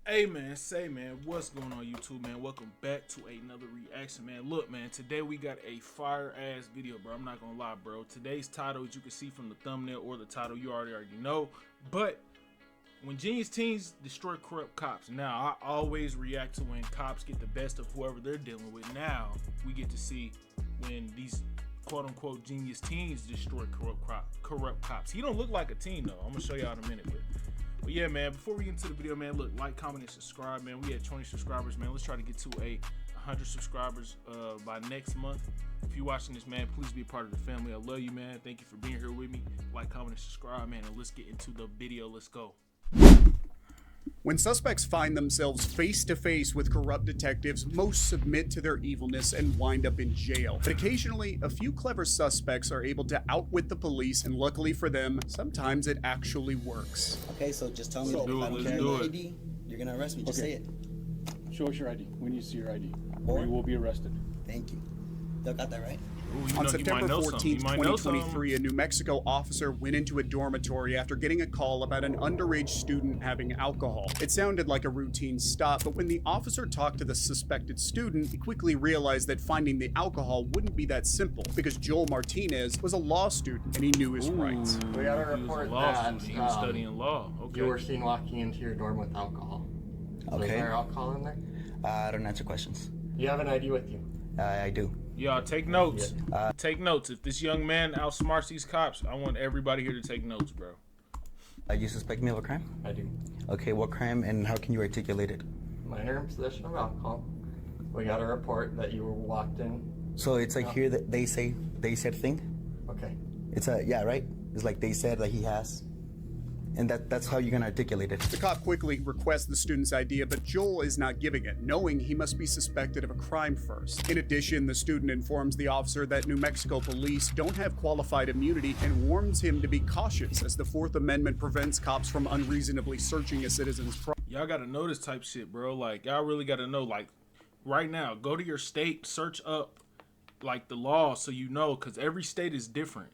Hey man, say man, what's going on YouTube, man? Welcome back to another reaction, man. Look, man, today we got a fire ass video, bro. I'm not gonna lie, bro. Today's title, as you can see from the thumbnail or the title, you already know. But when genius teens destroy corrupt cops, now I always react to when cops get the best of whoever they're dealing with. Now we get to see when these quote unquote genius teens destroy corrupt cops. He don't look like a teen though. I'm gonna show y'all in a minute, but yeah, man, before we get into the video, man, look, like, comment, and subscribe, man. We had 20 subscribers, man. Let's try to get to 100 subscribers by next month. If you're watching this, man, please be a part of the family. I love you, man. Thank you for being here with me. Like, comment, and subscribe, man, and let's get into the video. Let's go. When suspects find themselves face to face with corrupt detectives, most submit to their evilness and wind up in jail. But occasionally, a few clever suspects are able to outwit the police, and luckily for them, sometimes it actually works. Okay, so just tell me that if I don't carry my ID, you're gonna arrest me. Just say it. Show us your ID. We need to see your ID. Or you will be arrested. Thank you. Y'all got that right? Ooh, On September 14th, 2023, a New Mexico officer went into a dormitory after getting a call about an underage student having alcohol. It sounded like a routine stop, but when the officer talked to the suspected student, he quickly realized that finding the alcohol wouldn't be that simple, because Joel Martinez was a law student and he knew his rights. We got a report that he was studying law. Okay. You were seen walking into your dorm with alcohol. So Okay. Is there alcohol in there? I don't answer questions. You have an ID with you? I do. Y'all take notes. Take notes. If this young man outsmarts these cops, I want everybody here to take notes, bro. You suspect me of a crime? I do. Okay, what crime and how can you articulate it? Minor in possession of alcohol. We got a report that you were walked in. So it's like here that they said thing? Okay. It's a, yeah, right? It's like they said that he has. And that's how you're gonna articulate it. The cop quickly requests the student's idea, but Joel is not giving it, knowing he must be suspected of a crime first. In addition, the student informs the officer that New Mexico police don't have qualified immunity and warns him to be cautious, as the Fourth Amendment prevents cops from unreasonably searching a citizen's property. Y'all gotta know this type shit, bro. Like, y'all really gotta know, like, right now, go to your state, search up, like, the law so you know, because every state is different.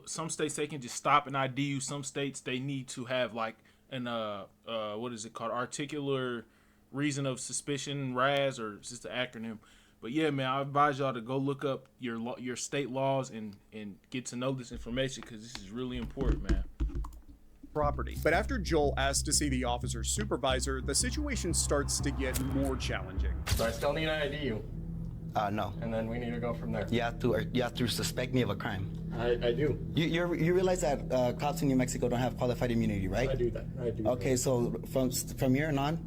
Some states they can just stop and ID you. Some states they need to have like an what is it called, articular reason of suspicion, RAS, or it's just an acronym. But yeah, man, I advise y'all to go look up your state laws and get to know this information, because this is really important, man. Property. But after Joel asks to see the officer's supervisor, the situation starts to get more challenging. So I still need to ID you. No. And then we need to go from there. You have to suspect me of a crime. I do. You realize that cops in New Mexico don't have qualified immunity, right? I do that. I do. Okay, so from here on,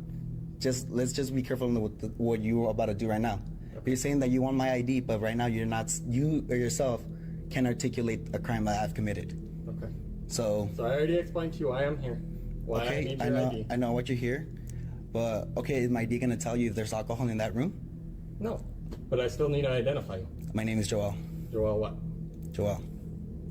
let's just be careful with what you're about to do right now. Okay. You're saying that you want my ID, but right now you or yourself can articulate a crime that I've committed. Okay. So I already explained to you why I'm here. Why I need your ID. I know what you're here, but okay, is my ID gonna tell you if there's alcohol in that room? No, but I still need to identify you. My name is Joel. Joel what? Joel.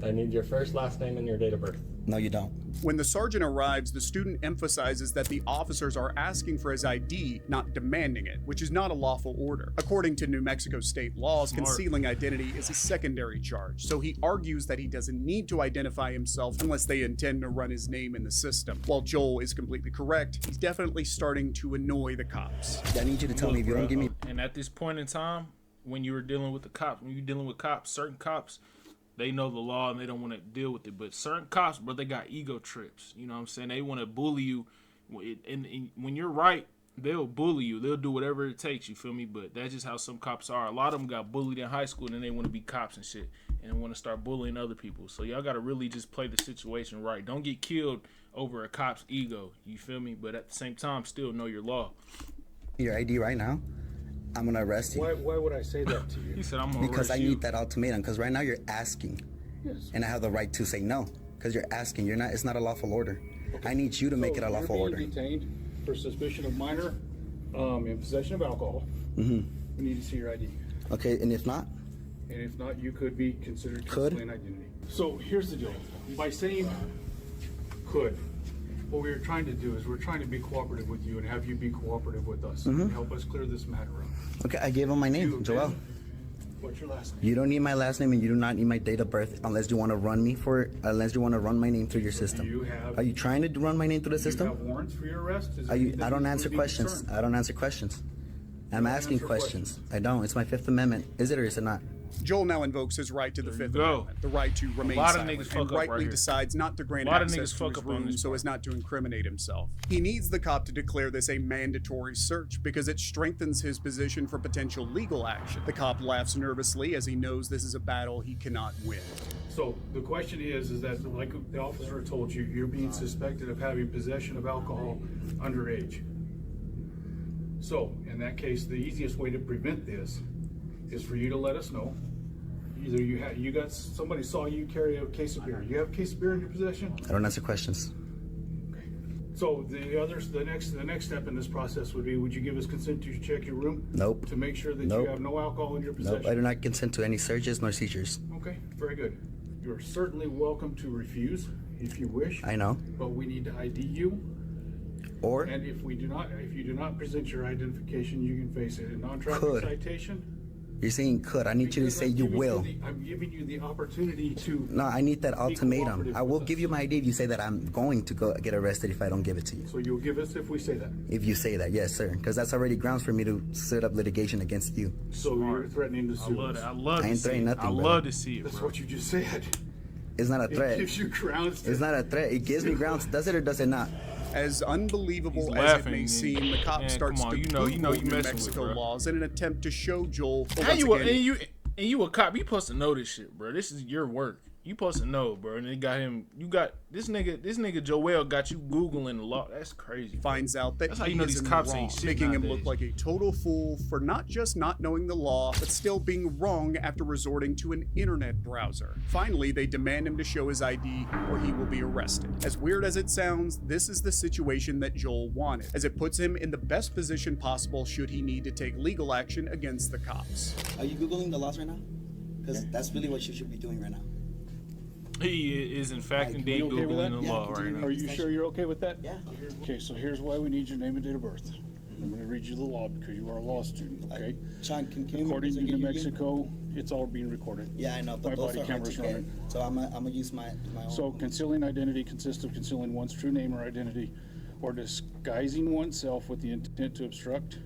I need your first, last name, and your date of birth. No, you don't. When the sergeant arrives, the student emphasizes that the officers are asking for his ID, not demanding it, which is not a lawful order. According to New Mexico state laws, concealing identity is a secondary charge, so he argues that he doesn't need to identify himself unless they intend to run his name in the system. While Joel is completely correct, he's definitely starting to annoy the cops. I need you to tell me if you don't give me... And at this point in time, when you were dealing with certain cops, they know the law and they don't want to deal with it. But certain cops, bro, they got ego trips. You know what I'm saying? They want to bully you. And when you're right, they'll bully you. They'll do whatever it takes, you feel me? But that's just how some cops are. A lot of them got bullied in high school and then they want to be cops and shit and want to start bullying other people. So y'all got to really just play the situation right. Don't get killed over a cop's ego, you feel me? But at the same time, still know your law. Your ID right now, I'm gonna arrest you. Why would I say that to you? He said I'm gonna Because arrest I you. need that ultimatum, because right now you're asking. Yes. And I have the right to say no, because you're asking. It's not a lawful order. Okay. I need you to make it a lawful order. You're being detained for suspicion of minor in possession of alcohol. We need to see your ID. Okay, and if not? And if not, you could be considered concealing identity. So here's the deal. By saying could, what we're trying to do is we're trying to be cooperative with you and have you be cooperative with us and help us clear this matter up. Okay, I gave him my name, Joel. What's your last name? You don't need my last name, and you do not need my date of birth unless you want to run me for, unless you want to run my name through your system. Are you trying to run my name through the system? You have warrants for your arrest? Are you? I don't answer questions. I don't answer questions. I'm asking questions. I don't. It's my Fifth Amendment. Is it or is it not? Joel now invokes his right to the Fifth go. Amendment, the right to remain lot of silent, niggas fuck and up right rightly here. decides not to grant A lot of access niggas to fuck his up on room this so part. as not to incriminate himself. He needs the cop to declare this a mandatory search because it strengthens his position for potential legal action. The cop laughs nervously as he knows this is a battle he cannot win. So the question is that like the officer told you, you're being suspected of having possession of alcohol underage. So in that case, the easiest way to prevent this is for you to let us know. Either you got somebody saw you carry a case of beer. You have a case of beer in your possession? I don't answer questions. Okay. So the next step in this process would be, would you give us consent to check your room? Nope. To make sure that Nope. you have no alcohol in your possession? Nope. I do not consent to any searches nor seizures. Okay, very good. You're certainly welcome to refuse if you wish. I know. But we need to ID you. Or And if you do not present your identification, you can face a non-traffic Could. citation. you're saying could. I need you to Because say I'm you giving will. I'm giving you the opportunity to. No, I need that be ultimatum. cooperative I will with give us. you my ID if you say that I'm going to go get arrested if I don't give it to you. So you'll give us if we say that. If you say that, yes, sir. Because that's already grounds for me to set up litigation against you. So you're threatening to I sue love us. that. I love I to ain't see threatening it. nothing, I brother. love to see it, That's bro. what you just said. It's not a It threat. gives you grounds to. It's not a threat. It gives me grounds. Does it or does it not? As unbelievable He's as it laughing, may and- seem, the cop man, starts come on, to you know you Google New messing with, Mexico bro. laws in an attempt to show Joel. Well, How once you again, and you a cop? You supposed to know this shit, bro. This is your work. You supposed to know, bro. And they got him. You got this nigga Joel got you googling the law. That's crazy. finds out that That's how he you know is these in the cops wrong, ain't shit making him nowadays. look like a total fool for not just not knowing the law, but still being wrong after resorting to an internet browser. Finally, they demand him to show his ID or he will be arrested. As weird as it sounds, this is the situation that Joel wanted, as it puts him in the best position possible should he need to take legal action against the cops. Are you Googling the laws right now? Because that's really what you should be doing right now. He is in fact Like, indeed you okay with googling that? the Yeah, law continue. right now. Are you sure you're okay with that? Yeah. Okay, so here's why we need your name and date of birth. I'm going to read you the law because you are a law student, okay? Sean, can you According to again? New Mexico, it's all being recorded. Yeah, I know, but My those body are hard to camera's get. running. So I'm gonna use my own. So concealing identity consists of concealing one's true name or identity or disguising oneself with the intent to obstruct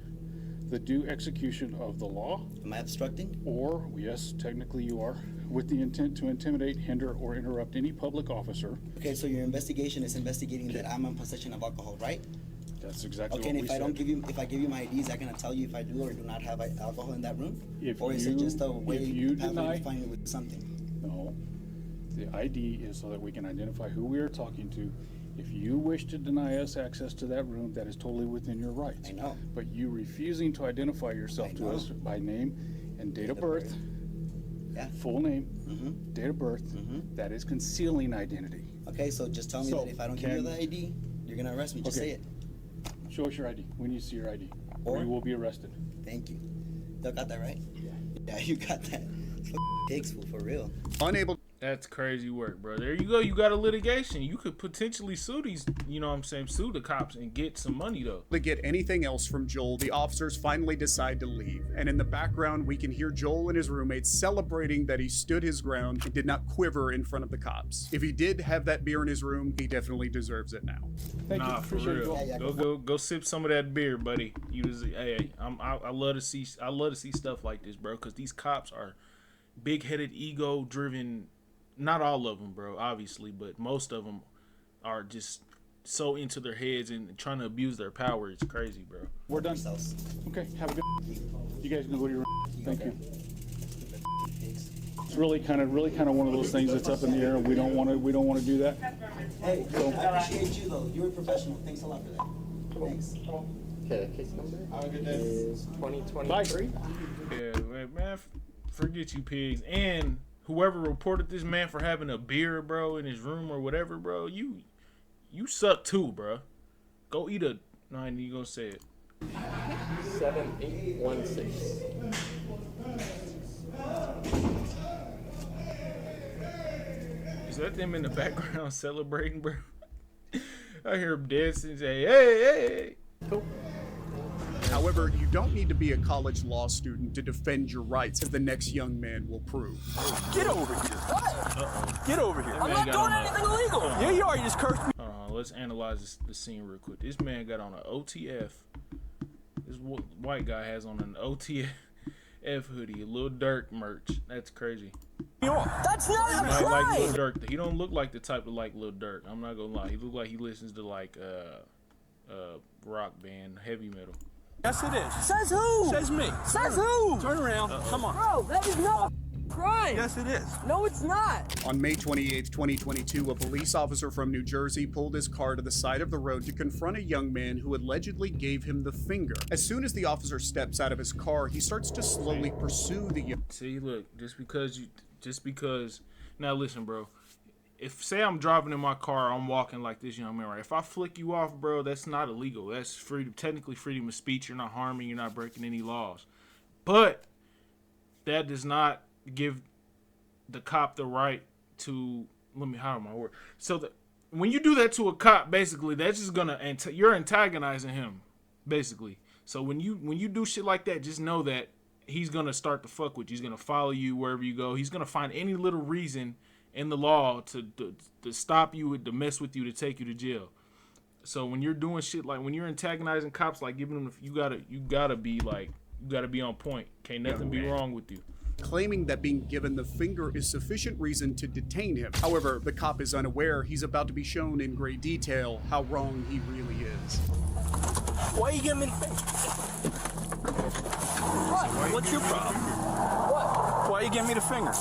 the due execution of the law, Am I obstructing? or, yes, technically you are, with the intent to intimidate, hinder, or interrupt any public officer. Okay, so your investigation is investigating that I'm in possession of alcohol, right? That's exactly Okay, what and we if I don't said. give you, if I give you my ID, is that gonna tell you if I do or do not have alcohol in that room? If Or is it you- just a way if you pathway deny- to find me with something? No, the ID is so that we can identify who we are talking to. If you wish to deny us access to that room, that is totally within your rights. I know. But you refusing to identify yourself I to know. us by name and date of of birth, birth. Yeah. full name, Mm-hmm. date of birth, that is concealing identity. Okay, so just tell me So, that if I don't give you can- the ID, you're gonna arrest me. Just Okay. say it. Show us your ID. We need to see your ID, or Or- you will be arrested. Thank you. You got that right? Yeah, you got that. Pigs, fool, for real. Unable That's crazy work, bro. There you go. You got a litigation. You could potentially sue these, you know what I'm saying, sue the cops and get some money, though. to get anything else from Joel, the officers finally decide to leave. And in the background, we can hear Joel and his roommates celebrating that he stood his ground and did not quiver in front of the cops. If he did have that beer in his room, he definitely deserves it now. Thank you. Nah, for Appreciate it, real. Joel. Yeah, Go sip some of that beer, buddy. You was, hey, I love to see stuff like this, bro, because these cops are big-headed, ego-driven. Not all of them, bro, obviously, but most of them are just so into their heads and trying to abuse their power. It's crazy, bro. We're done. Yourselves. Okay, have a good. You guys can go to your room. Thank you. Pigs. It's really kind of one of those things that's up in the air, and we don't want to do that. Hey, I appreciate you though. You're a professional. Thanks a lot for that. Thanks. Okay, case number is 2023. Yeah, man, forget you pigs. And whoever reported this man for having a beer, bro, in his room or whatever, bro, you suck too, bro. Go eat a. No, I ain't even gonna say it. 7816. Is that them in the background celebrating, bro? I hear him dancing, say, hey, hey, hey. However, However, you don't need to be a college law student to defend your rights, as the next young man will prove. Get over here. Uh-oh. Get over here. I'm not doing anything illegal. Yeah, you are. You just cursed me. Let's analyze the scene real quick. This man got on an OTF. This white guy has on an OTF hoodie, a Lil Durk merch. That's crazy. That's not a crime. Like Lil Durk. He don't look like the type of like Lil Durk. I'm not gonna lie. He look like he listens to like rock band, heavy metal. Yes, it is. Says who? Says me. Says who? Turn around. Come on. Bro, that is not a crime. Yes, it is. No, it's not. On May 28, 2022, a police officer from New Jersey pulled his car to the side of the road to confront a young man who allegedly gave him the finger. As soon as the officer steps out of his car, he starts to slowly pursue the young. See, look, just because. Now listen, bro. If say I'm driving in my car, I'm walking like this young man, right? If I flick you off, bro, that's not illegal. That's technically freedom of speech. You're not harming. You're not breaking any laws. But that does not give the cop the right to how am I word? So when you do that to a cop, basically, that's just gonna you're antagonizing him, basically. So when you do shit like that, just know that he's gonna start to fuck with you. He's gonna follow you wherever you go. He's gonna find any little reason in the law to stop you, to mess with you, to take you to jail. So when you're doing shit like when you're antagonizing cops, like giving them, you gotta be on point. Can't nothing be wrong with you. Claiming that being given the finger is sufficient reason to detain him. However, the cop is unaware he's about to be shown in great detail how wrong he really is. Why you giving me the finger? What's your problem? What? Why you giving me the finger?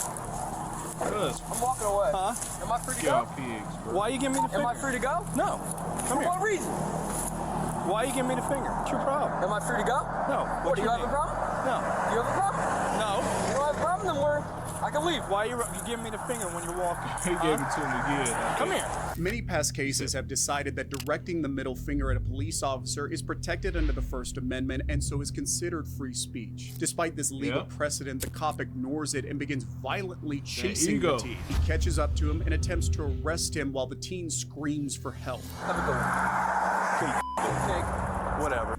I'm walking away. Huh? Am I free to Y'all go? pigs, bro. Why you giving me the finger? Am I free to go? No. Come For here. what reason? Why you giving me the finger? What's your problem? Am I free to go? No. What, do you your have a name? problem? No. Do you have a problem? No. You don't have a problem, then I can leave. Why you giving me the finger when you're walking? He gave it to him again. Come here. Many past cases have decided that directing the middle finger at a police officer is protected under the First Amendment and so is considered free speech. Despite this legal precedent, the cop ignores it and begins violently chasing the teen. He catches up to him and attempts to arrest him while the teen screams for help. Have a good one. Whatever.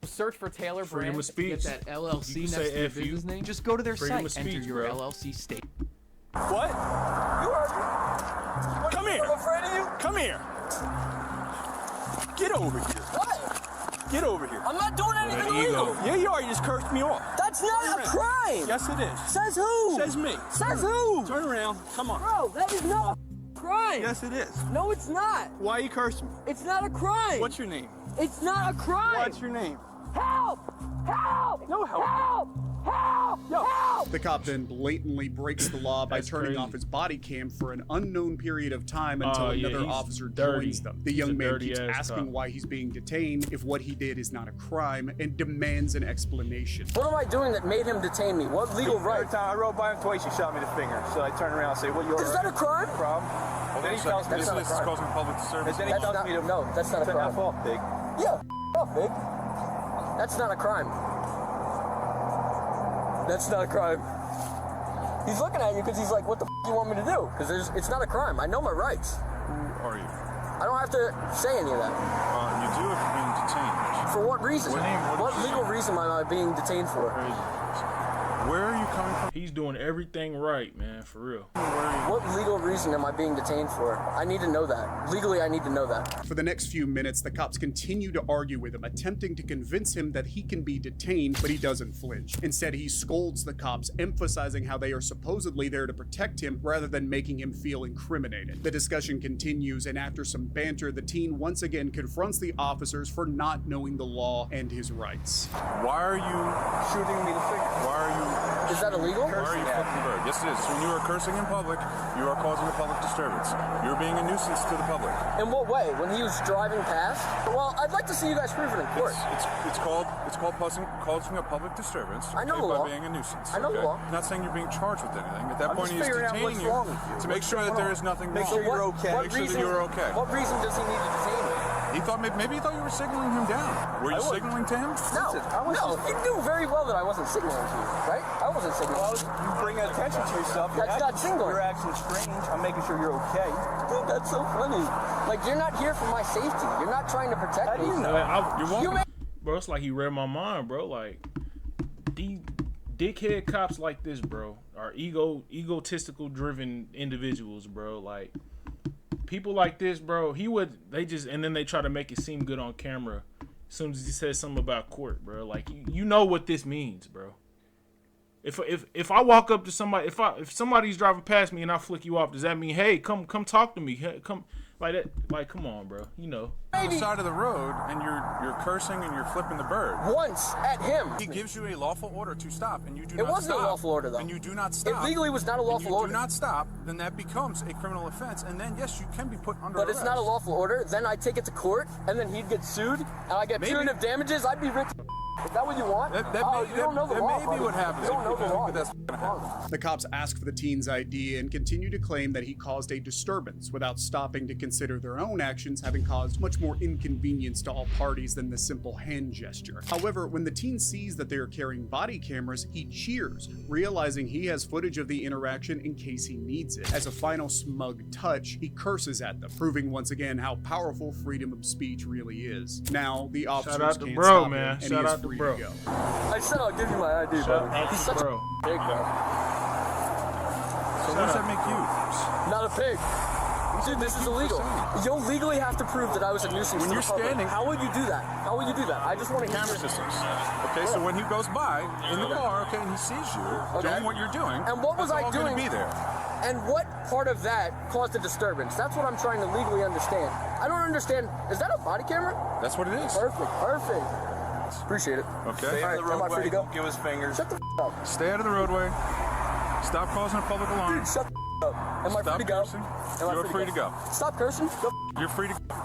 Search for Taylor Freedom Brand. of speech. Get that LLC You can next say to your F you. business name. Just go to their Freedom site. of speech, Enter your bro. LLC state. What? You heard me. Come here. I'm afraid of you. Come here. Get over here. What? Get over here. I'm not doing anything illegal. Yeah, you are. You just cursed me off. That's not a crime. Yes, it is. Says who? Says me. Says who? Turn around. Come on. Bro, that is not a crime. Yes, it is. No, it's not. Why you cursing me? It's not a crime. What's your name? It's not a crime. What's your name? Help! Help! No help. Help! Help! Yo. Help! The cop then blatantly breaks the law by That's turning crazy. off his body cam for an unknown period of time until Oh, yeah, another he's officer dirty. joins them. The He's a young man dirty keeps ass asking cop. why he's being detained, if what he did is not a crime, and demands an explanation. What am I doing that made him detain me? What legal right? Every time I rode by him twice, he shot me the finger. So I turned around and say, "What you?" Is that a crime? problem? Well, then he tells me That's not a crime. causing public disturbance. Then he That's tells not, me to no, that's not a turn crime. that off, pig. Yeah, off, big. That's not a crime. That's not a crime. He's looking at you because he's like, what the f*** do you want me to do? Because it's not a crime. I know my rights. Who are you? I don't have to say any of that. You do if you're being detained. For what reason? What legal reason am I being detained for? Where are you coming from? He's doing everything right, man, for real. What legal reason am I being detained for? I need to know that. Legally, I need to know that. For the next few minutes, the cops continue to argue with him, attempting to convince him that he can be detained, but he doesn't flinch. Instead, he scolds the cops, emphasizing how they are supposedly there to protect him rather than making him feel incriminated. The discussion continues, and after some banter, the teen once again confronts the officers for not knowing the law and his rights. Why are you Shooting me the finger. Why are you Is that illegal? Why are you flipping the bird? Yes, it is. When you are cursing in public, you are causing a public disturbance. You're being a nuisance to the public. In what way? When he was driving past? Well, I'd like to see you guys prove it in court. It's called causing a public disturbance. I know okay, the law. By being a nuisance. I know the okay? law. I'm not saying you're being charged with anything. At that I'm point, just he's figuring out detaining what's you wrong with you. to make sure that there is nothing wrong. Make sure you're okay. Make sure that you're okay. What reason does he need to detain me? He thought maybe he thought you were signaling him down. Were you signaling to him? No, no, he knew very well that I wasn't signaling to you, right? I wasn't signaling. You bring attention to yourself. That's not signaling. You're acting strange. I'm making sure you're okay. Dude, that's so funny. Like, you're not here for my safety. You're not trying to protect me. How do you know? You're walking. Bro, it's like he read my mind, bro. Like, these dickhead cops like this, bro, are egotistical driven individuals, bro. Like, people like this, bro, and then they try to make it seem good on camera as soon as he says something about court, bro. Like, you know what this means, bro. If I walk up to somebody, if somebody's driving past me and I flick you off, does that mean, hey, come talk to me? Hey, come like that? Like, come on, bro. You know. On the side of the road, and you're cursing and you're flipping the bird. Once at him. He gives you a lawful order to stop, and you do not stop. It wasn't a lawful order, though. And you do not stop. It legally was not a lawful order. You do not stop, then that becomes a criminal offense, and then yes, you can be put under arrest. But it's not a lawful order. Then I take it to court, and then he'd get sued, and I get punitive damages. I'd be rich. Is that what you want? You don't know the law. That may be what happens. You don't know the law. But that's gonna happen. The cops ask for the teen's ID and continue to claim that he caused a disturbance without stopping to consider their own actions having caused much more inconvenience to all parties than the simple hand gesture. However, when the teen sees that they are carrying body cameras, he cheers, realizing he has footage of the interaction in case he needs it. As a final smug touch, he curses at them, proving once again how powerful freedom of speech really is. Now, the officers can't stop him, and he is free to go. I said I'll give you my ID, bro. He's such a pig, bro. So what does that make you? Not a pig. Dude, this is illegal. You'll legally have to prove that I was a nuisance When to you're the public. standing- How would you do that? How would you do that? I just want to Camera systems. Okay, so when he goes by in the car, okay, and he sees you doing what you're doing, and what was that's I all gonna doing? be there. And what part of that caused a disturbance? That's what I'm trying to legally understand. I don't understand. Is that a body camera? That's what it is. Perfect. Appreciate it. Okay. All right, am I free to go? Give us fingers. Shut the up. Stay out of the roadway. Stop causing a public alarm. Dude, shut the up. Am I Stop free to go? cursing. Am I You're free to go. Stop cursing. Go. You're free to go.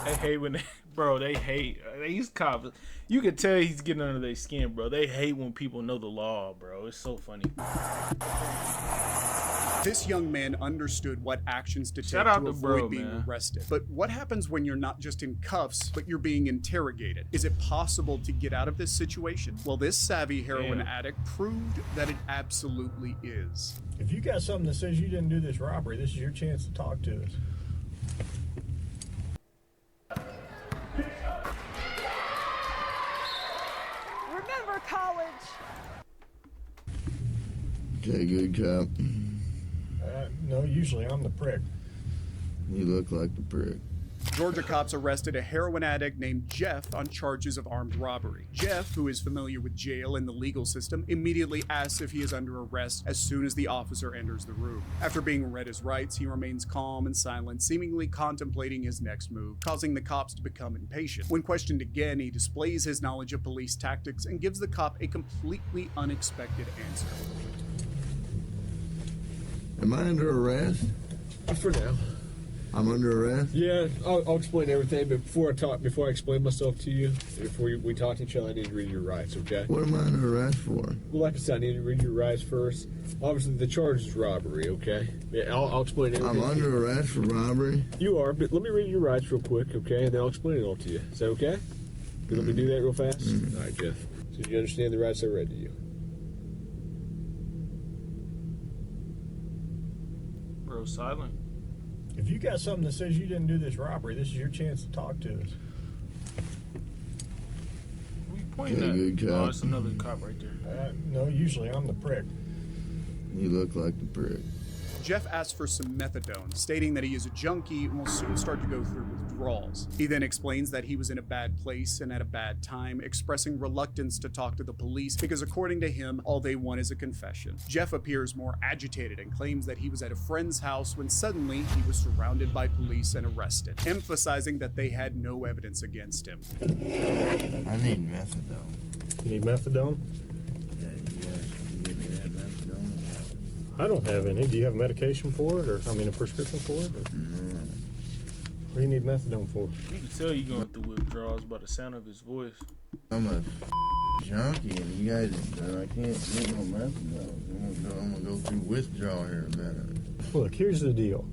They hate when they hate these cops. You can tell he's getting under their skin, bro. They hate when people know the law, bro. It's so funny. This young man understood what actions to take Shout out to to avoid bro, being man. arrested. But what happens when you're not just in cuffs, but you're being interrogated? Is it possible to get out of this situation? Well, this savvy heroin addict proved that it absolutely is. If you got something that says you didn't do this robbery, this is your chance to talk to us. Remember college. Okay, good cop. No, usually I'm the prick. You look like the prick. Georgia cops arrested a heroin addict named Jeff on charges of armed robbery. Jeff, who is familiar with jail and the legal system, immediately asks if he is under arrest as soon as the officer enters the room. After being read his rights, he remains calm and silent, seemingly contemplating his next move, causing the cops to become impatient. When questioned again, he displays his knowledge of police tactics and gives the cop a completely unexpected answer. Am I under arrest? For now. I'm under arrest? Yeah, I'll explain everything, but before I explain myself to you, before we talk to each other, I need to read your rights, okay? What am I under arrest for? Well, like I said, I need to read your rights first. Obviously, the charge is robbery, okay? Yeah, I'll explain everything. I'm under arrest for robbery? You are, but let me read your rights real quick, okay? And then I'll explain it all to you. Is that okay? Can let me do that real fast? All right, Jeff. So do you understand the rights I read to you? Bro, silent. If you got something that says you didn't do this robbery, this is your chance to talk to us. Who you pointing Okay, at? good cop. Oh, it's another cop right there. No, usually I'm the prick. You look like the prick. Jeff asks for some methadone, stating that he is a junkie and will soon start to go through withdrawals. He then explains that he was in a bad place and at a bad time, expressing reluctance to talk to the police because according to him, all they want is a confession. Jeff appears more agitated and claims that he was at a friend's house when suddenly he was surrounded by police and arrested, emphasizing that they had no evidence against him. I need methadone. You need methadone? Yeah, you guys can give me that methadone. I don't have any. Do you have medication for it, or a prescription for it? Or? No. What do you need methadone for? You can tell you going through withdrawals by the sound of his voice. I'm a junkie, and you guys, I can't get no methadone. I'm gonna go through withdrawal here in a minute. Look, here's the deal.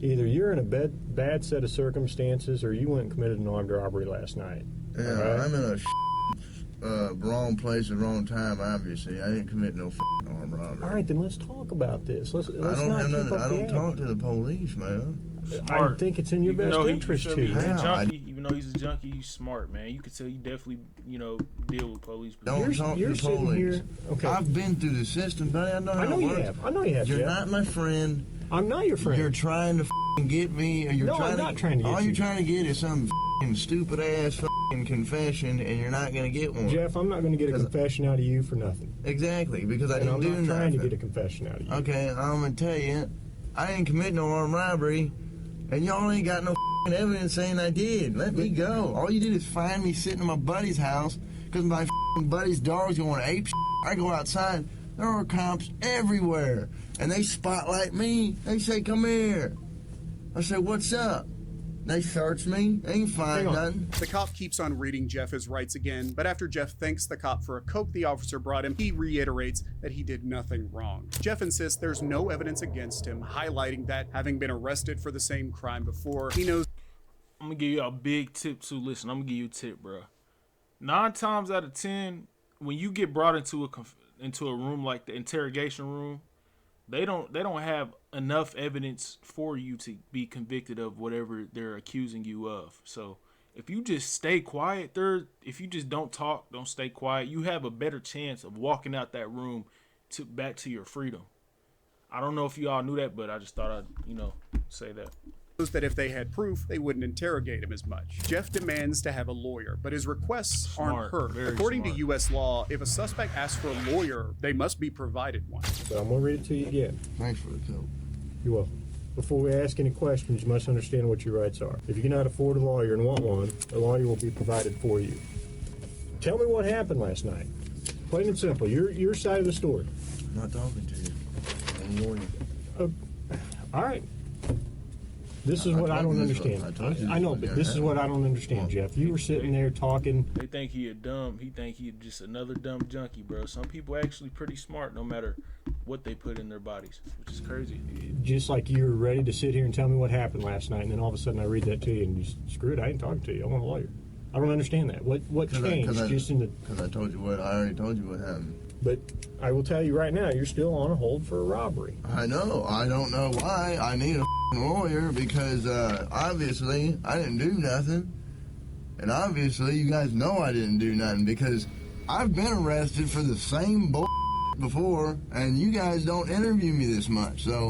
Either you're in a bad set of circumstances, or you went and committed an armed robbery last night. Yeah, right? I'm in a wrong place at the wrong time, obviously. I didn't commit no armed robbery. All right, then let's talk about this. Let's I not don't have keep nothing. up I the don't talk act. to the police, man. I think it's in your best interest to. He's a How? junkie, even even though he's a junkie, he's smart, man. You could tell he definitely, you know, deal with police. Don't talk to police. Okay. I've been through the system, buddy. I know how it works. I know you have. You're not my friend. I'm not your friend. You're trying to get me. Or you're no, I'm not trying to get you. All you're trying to get is some stupid ass confession, and you're not going to get one. Jeff, I'm not going to get a confession out of you for nothing. Exactly, because I didn't do nothing. I'm not trying to get a confession out of you. Okay, I'm going to tell you, I didn't commit no armed robbery, and y'all ain't got no evidence saying I did. Let me go. All you did is find me sitting in my buddy's house because my buddy's dog's going ape shit. I go outside, there are cops everywhere, and they spotlight me. They say, come here. I say, what's up? They search me, ain't find nothing. The cop keeps on reading Jeff his rights again, but after Jeff thanks the cop for a coke the officer brought him, he reiterates that he did nothing wrong. Jeff insists there's no evidence against him, highlighting that, having been arrested for the same crime before, he knows. I'm gonna give you a big tip too. Listen, I'm gonna give you a tip, bro. 9 times out of 10, when you get brought into a room like the interrogation room, they don't have enough evidence for you to be convicted of whatever they're accusing you of. So if you just stay quiet, if you just don't talk, don't stay quiet, you have a better chance of walking out that room back to your freedom. I don't know if you all knew that, but I just thought I'd, say that. That if they had proof, they wouldn't interrogate him as much. Jeff demands to have a lawyer, but his requests aren't heard. According to U.S. law, if a suspect asks for a lawyer, they must be provided one. So I'm going to read it to you again. Thanks for the coat. You're welcome. Before we ask any questions, you must understand what your rights are. If you cannot afford a lawyer and want one, a lawyer will be provided for you. Tell me what happened last night. Plain and simple. Your side of the story. I'm not talking to you. I'm a lawyer. All right. This is what I don't understand. I know, but this is what I don't understand, Jeff. You were sitting there talking. They think he think he just another dumb junkie, bro. Some people actually pretty smart no matter what they put in their bodies, which is crazy. Just like you were ready to sit here and tell me what happened last night, and then all of a sudden I read that to you and you screw it, I ain't talking to you. I want a lawyer. I don't understand that. What changed? Because I told you I already told you what happened. But I will tell you right now, you're still on a hold for a robbery. I know. I don't know why. I need a lawyer because obviously I didn't do nothing. And obviously you guys know I didn't do nothing because I've been arrested for the same bull before and you guys don't interview me this much. So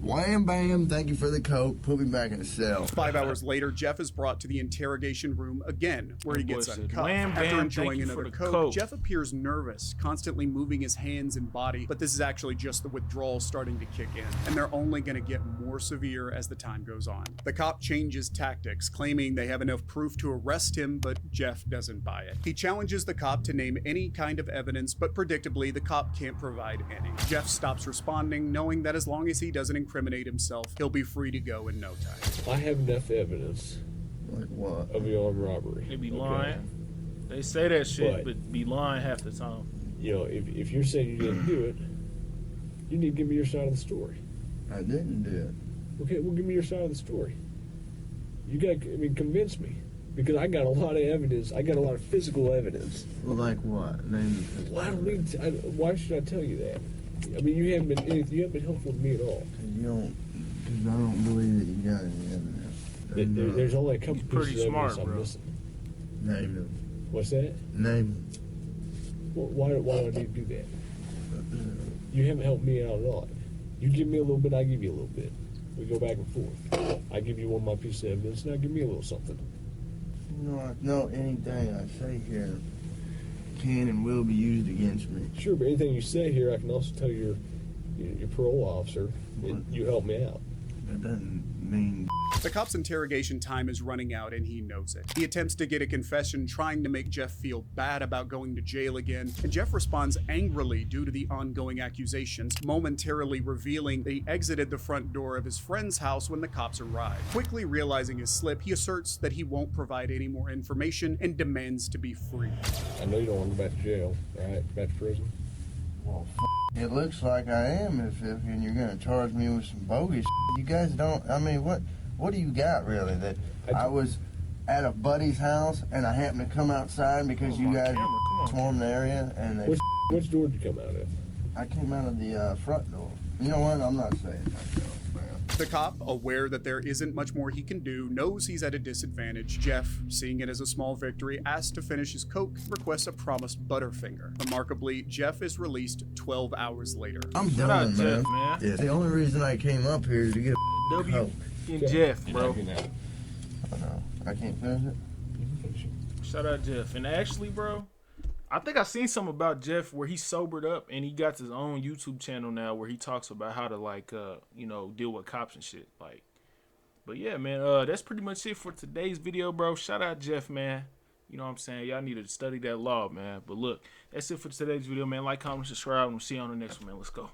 wham bam, thank you for the coke, put me back in the cell. 5 hours later, Jeff is brought to the interrogation room again, where he gets uncuffed. Wham, bam, after enjoying thank you another for the coke, Jeff appears nervous, constantly moving his hands and body, but this is actually just the withdrawal starting to kick in, and they're only going to get more severe as the time goes on. The cop changes tactics, claiming they have enough proof to arrest him, but Jeff doesn't buy it. He challenges the cop to name any kind of evidence, but predictably, the cop can't provide any. Jeff stops responding, knowing that as long as he doesn't incriminate himself, he'll be free to go in no time. I have enough evidence like what? Of the armed robbery. They be lying. They say that shit, but be lying half the time. If you're saying you didn't do it, you need to give me your side of the story. I didn't do it. Okay, well, give me your side of the story. You got, convince me. Because I got a lot of evidence. I got a lot of physical evidence. Well, like what? Name the well, I don't need to, why should I tell you that? I mean, you haven't been helpful to me at all. Because I don't believe that you got any evidence. There's only a couple pieces of evidence bro. I'm missing. Name them. What's that? Name them. Well, why do I need to do that? You haven't helped me out at all. You give me a little bit, I give you a little bit. We go back and forth. I give you one of my pieces of evidence, now give me a little something. No, anything I say here can and will be used against me. Sure, but anything you say here, I can also tell your parole officer that you helped me out. That doesn't mean... The cop's interrogation time is running out and he knows it. He attempts to get a confession, trying to make Jeff feel bad about going to jail again, and Jeff responds angrily due to the ongoing accusations, momentarily revealing that he exited the front door of his friend's house when the cops arrived. Quickly realizing his slip, he asserts that he won't provide any more information and demands to be free. I know you don't want to go back to jail, right? Back to prison? Well, it looks like I am if you're going to charge me with some bogus You guys don't, I mean, what do you got really? That I was at a buddy's house and I happened to come outside because you guys swarmed the area and they... Which door did you come out of? I came out of the front door. You know what? I'm not saying that. The cop, aware that there isn't much more he can do, knows he's at a disadvantage. Jeff, seeing it as a small victory, asks to finish his coke, requests a promised Butterfinger. Remarkably, Jeff is released 12 hours later. I'm done, man. Yeah, the only reason I came up here is to get W coke. and Jeff, bro. I know. I can't finish it. Shout out Jeff. And actually, bro, I think I seen something about Jeff where he sobered up and he got his own YouTube channel now where he talks about how to like you know, deal with cops and shit. Like, but yeah, man, that's pretty much it for today's video, bro. Shout out Jeff, man. You know what I'm saying? Y'all need to study that law, man. But look, that's it for today's video, man. Like, comment, subscribe, and we'll see you on the next one, man. Let's go.